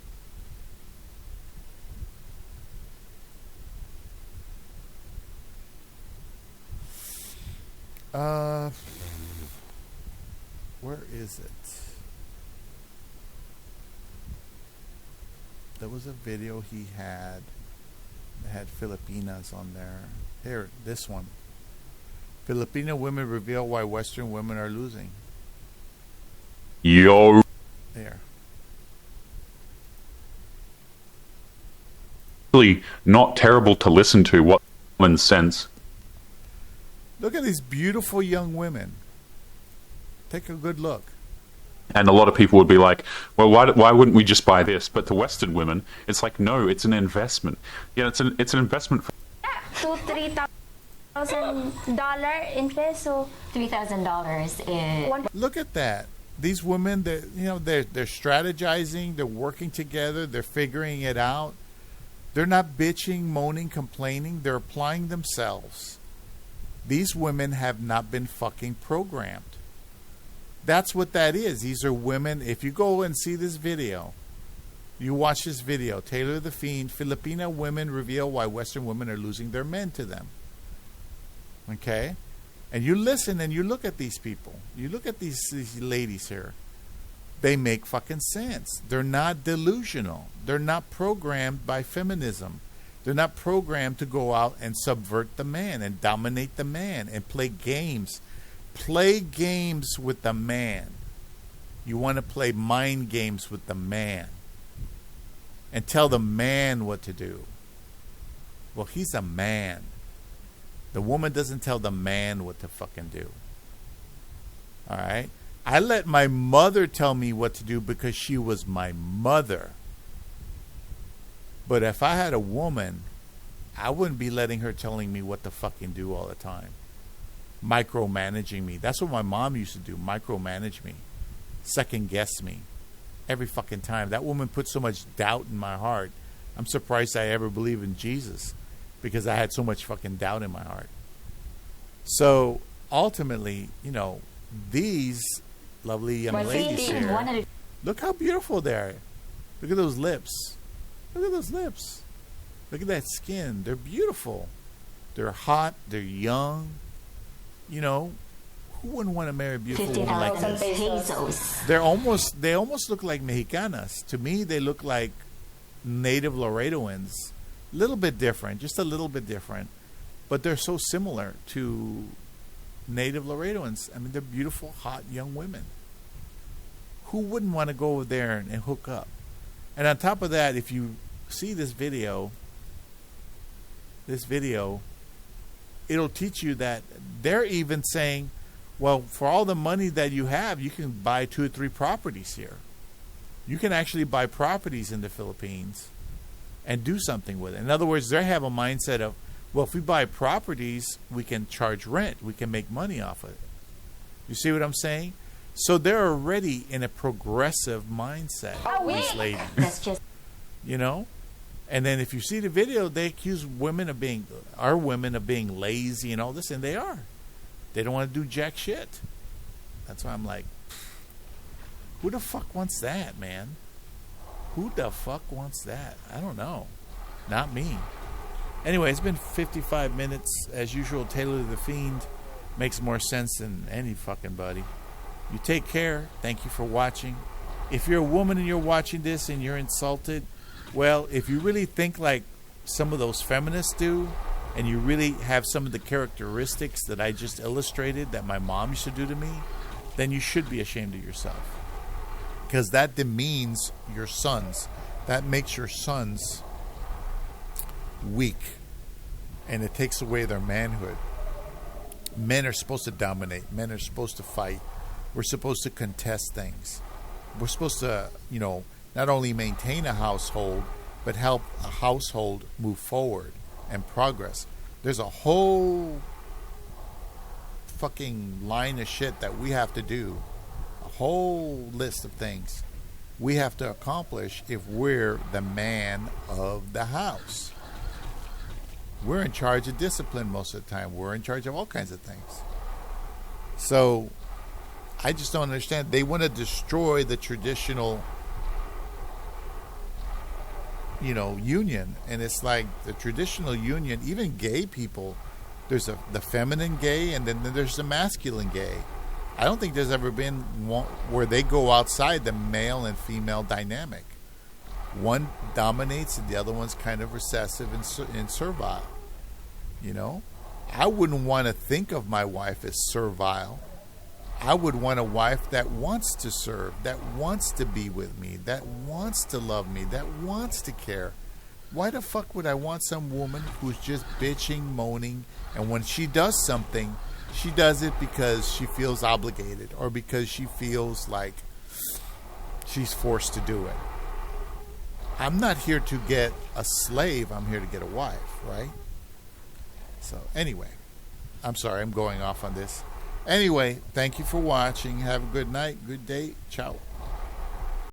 Where is it? There was a video he had that had Filipinas on there. Here, this one. Filipino women reveal why Western women are losing. Yo. There. Really not terrible to listen to. What common sense. Look at these beautiful young women. Take a good look. And a lot of people would be like, well, why wouldn't we just buy this? But to Western women, it's like, no, it's an investment. Yeah, it's an investment for $2,000 in peso. $3,000 is. Look at that. These women, they're strategizing, they're working together, they're figuring it out. They're not bitching, moaning, complaining. They're applying themselves. These women have not been fucking programmed. That's what that is. These are women. If you go and see this video, you watch this video, Taylor the Fiend, Filipino women reveal why Western women are losing their men to them. Okay? And you listen and you look at these people. You look at these ladies here. They make fucking sense. They're not delusional. They're not programmed by feminism. They're not programmed to go out and subvert the man and dominate the man and play games. Play games with the man. You want to play mind games with the man and tell the man what to do. Well, he's a man. The woman doesn't tell the man what to fucking do. All right? I let my mother tell me what to do because she was my mother. But if I had a woman, I wouldn't be letting her telling me what to fucking do all the time. Micromanaging me. That's what my mom used to do. Micromanage me. Second guess me. Every fucking time. That woman put so much doubt in my heart. I'm surprised I ever believed in Jesus because I had so much fucking doubt in my heart. So ultimately, you know, these lovely young ladies here, look how beautiful they are. Look at those lips. Look at those lips. Look at that skin. They're beautiful. They're hot. They're young. You know, who wouldn't want to marry a beautiful woman like this? They almost look like Mexicanas. To me, they look like native Laredoans. A little bit different, just a little bit different. But they're so similar to native Laredoans. I mean, they're beautiful, hot, young women. Who wouldn't want to go over there and hook up? And on top of that, if you see this video, it'll teach you that they're even saying, well, for all the money that you have, you can buy 2 or 3 properties here. You can actually buy properties in the Philippines and do something with it. In other words, they have a mindset of, well, if we buy properties, we can charge rent. We can make money off of it. You see what I'm saying? So they're already in a progressive mindset, these ladies. That's just... You know? And then if you see the video, they accuse our women of being lazy and all this, and they are. They don't want to do jack shit. That's why I'm like, who the fuck wants that, man? Who the fuck wants that? I don't know. Not me. Anyway, it's been 55 minutes. As usual, Taylor the Fiend makes more sense than any fucking buddy. You take care. Thank you for watching. If you're a woman and you're watching this and you're insulted, well, if you really think like some of those feminists do, and you really have some of the characteristics that I just illustrated that my mom used to do to me, then you should be ashamed of yourself. Because that demeans your sons. That makes your sons weak. And it takes away their manhood. Men are supposed to dominate. Men are supposed to fight. We're supposed to contest things. We're supposed to, you know, not only maintain a household, but help a household move forward and progress. There's a whole fucking line of shit that we have to do. A whole list of things we have to accomplish if we're the man of the house. We're in charge of discipline most of the time. We're in charge of all kinds of things. So I just don't understand. They want to destroy the traditional, you know, union. And it's like the traditional union, even gay people, there's the feminine gay and then there's the masculine gay. I don't think there's ever been one where they go outside the male and female dynamic. One dominates and the other one's kind of recessive and servile. You know? I wouldn't want to think of my wife as servile. I would want a wife that wants to serve, that wants to be with me, that wants to love me, that wants to care. Why the fuck would I want some woman who's just bitching, moaning, and when she does something, she does it because she feels obligated or because she feels like she's forced to do it? I'm not here to get a slave. I'm here to get a wife, right? So anyway, I'm sorry, I'm going off on this. Anyway, thank you for watching. Have a good night, good day. Ciao.